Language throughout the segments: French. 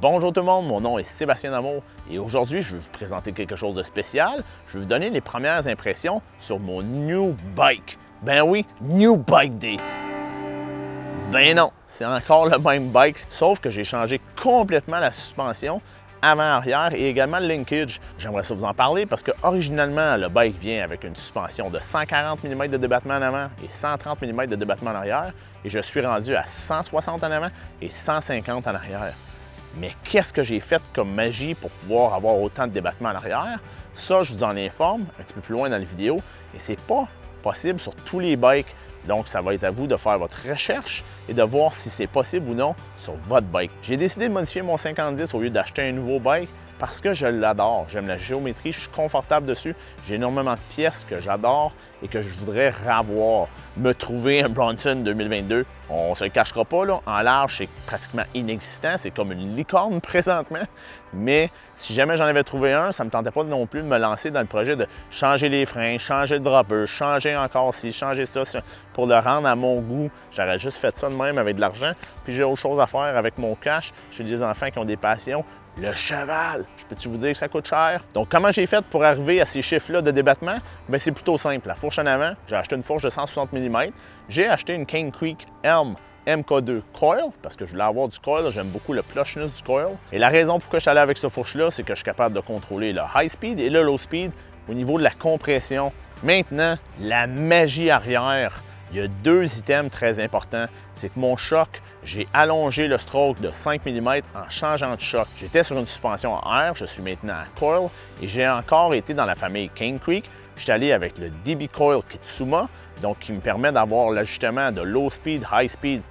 Bonjour tout le monde, mon nom est Sébastien Damour et aujourd'hui je vais vous présenter quelque chose de spécial. Je vais vous donner les premières impressions sur mon New Bike. Ben oui, New Bike Day. Ben non, c'est encore le même bike, sauf que j'ai changé complètement la suspension avant-arrière et également le linkage. J'aimerais ça vous en parler parce que originalement, le bike vient avec une suspension de 140 mm de débattement en avant et 130 mm de débattement en arrière et je suis rendu à 160 en avant et 150 en arrière. Mais qu'est-ce que j'ai fait comme magie pour pouvoir avoir autant de débattement en arrière? Ça, je vous en informe un petit peu plus loin dans la vidéo et c'est pas possible sur tous les bikes. Donc, ça va être à vous de faire votre recherche et de voir si c'est possible ou non sur votre bike. J'ai décidé de modifier mon 5010 au lieu d'acheter un nouveau bike parce que je l'adore. J'aime la géométrie, je suis confortable dessus. J'ai énormément de pièces que j'adore et que je voudrais revoir. Me trouver un Bronson 2022, on ne se le cachera pas, là, en large, c'est pratiquement inexistant. C'est comme une licorne présentement. Mais si jamais j'en avais trouvé un, ça ne me tentait pas non plus de me lancer dans le projet de changer les freins, changer le dropper, changer encore ci, changer ça, pour le rendre à mon goût. J'aurais juste fait ça de même avec de l'argent. Puis j'ai autre chose à faire avec mon cash. J'ai des enfants qui ont des passions. Le cheval, je peux-tu vous dire que ça coûte cher? Donc, comment j'ai fait pour arriver à ces chiffres-là de débattement? Bien, c'est plutôt simple. La fourche en avant, j'ai acheté une fourche de 160 mm. J'ai acheté une Cane Creek Elm MK2 Coil, parce que je voulais avoir du coil, j'aime beaucoup le plushness du coil. Et la raison pourquoi je suis allé avec cette fourche-là, c'est que je suis capable de contrôler le high speed et le low speed au niveau de la compression. Maintenant, la magie arrière. Il y a deux items très importants. C'est que mon choc, j'ai allongé le stroke de 5 mm en changeant de choc. J'étais sur une suspension en air, je suis maintenant à coil et j'ai encore été dans la famille Cane Creek. Je suis allé avec le DB Coil Kitsuma, donc qui me permet d'avoir l'ajustement de low speed, high speed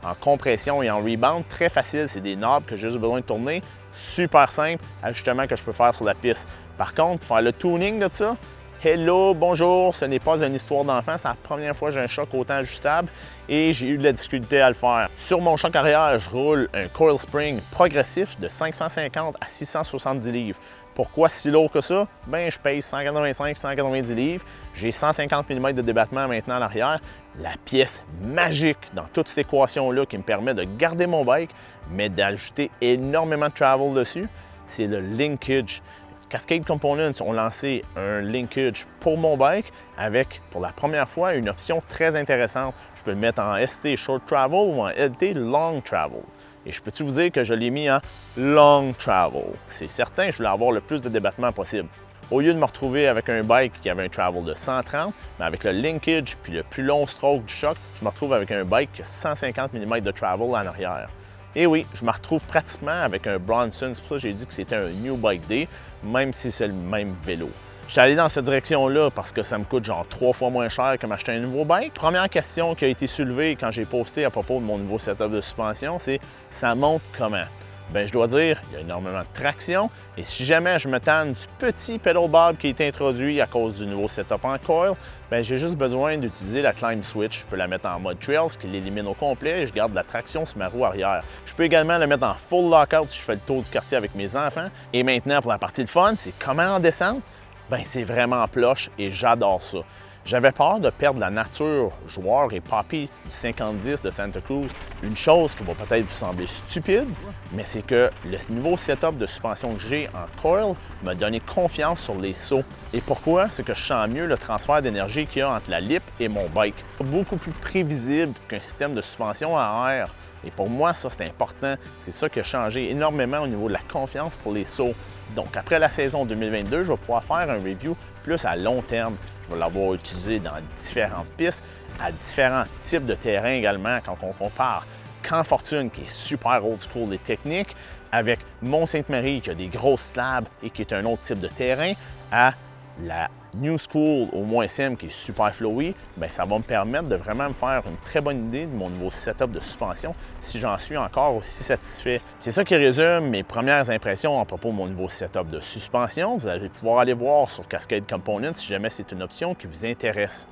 en compression et en rebound. Très facile, c'est des knobs que j'ai juste besoin de tourner. Super simple, ajustement que je peux faire sur la piste. Par contre, pour faire le tuning de ça, hello, bonjour, ce n'est pas une histoire d'enfant, c'est la première fois que j'ai un choc autant ajustable et j'ai eu de la difficulté à le faire. Sur mon choc arrière, je roule un coil spring progressif de 550 à 670 livres. Pourquoi si lourd que ça? Bien, je pèse 185-190 livres. J'ai 150 mm de débattement maintenant à l'arrière. La pièce magique dans toute cette équation-là qui me permet de garder mon bike, mais d'ajouter énormément de travel dessus, c'est le linkage. Cascade Components ont lancé un linkage pour mon bike avec, pour la première fois, une option très intéressante. Je peux le mettre en ST Short Travel ou en LT Long Travel. Et je peux-tu vous dire que je l'ai mis en Long Travel? C'est certain, je voulais avoir le plus de débattement possible. Au lieu de me retrouver avec un bike qui avait un travel de 130, mais avec le linkage puis le plus long stroke du choc, je me retrouve avec un bike qui a 150 mm de travel en arrière. Et oui, je me retrouve pratiquement avec un Bronson, c'est pour ça que j'ai dit que c'était un New Bike Day, même si c'est le même vélo. Je suis allé dans cette direction-là parce que ça me coûte genre 3 fois moins cher que m'acheter un nouveau bike. Première question qui a été soulevée quand j'ai posté à propos de mon nouveau setup de suspension, c'est « ça monte comment ?» Bien, je dois dire, il y a énormément de traction et si jamais je me tanne du petit pedal bob qui a été introduit à cause du nouveau setup en coil, bien, j'ai juste besoin d'utiliser la climb switch. Je peux la mettre en mode trail, ce qui l'élimine au complet et je garde la traction sur ma roue arrière. Je peux également la mettre en full lockout si je fais le tour du quartier avec mes enfants. Et maintenant, pour la partie de fun, c'est comment en descendre? Bien, c'est vraiment plush et j'adore ça. J'avais peur de perdre la nature joueur et Poppy du 5010 de Santa Cruz. Une chose qui va peut-être vous sembler stupide, mais c'est que le nouveau setup de suspension que j'ai en coil m'a donné confiance sur les sauts. Et pourquoi? C'est que je sens mieux le transfert d'énergie qu'il y a entre la lip et mon bike. Beaucoup plus prévisible qu'un système de suspension en air. Et pour moi, ça, c'est important. C'est ça qui a changé énormément au niveau de la confiance pour les sauts. Donc, après la saison 2022, je vais pouvoir faire un review plus à long terme. Je vais l'avoir utilisé dans différentes pistes, à différents types de terrains également, quand on compare Camp Fortune, qui est super old school et technique, avec Mont-Sainte-Marie, qui a des grosses slabs et qui est un autre type de terrain, à la New School au Mont-SM qui est super flowy, bien, ça va me permettre de vraiment me faire une très bonne idée de mon nouveau setup de suspension si j'en suis encore aussi satisfait. C'est ça qui résume mes premières impressions à propos de mon nouveau setup de suspension. Vous allez pouvoir aller voir sur Cascade Components si jamais c'est une option qui vous intéresse.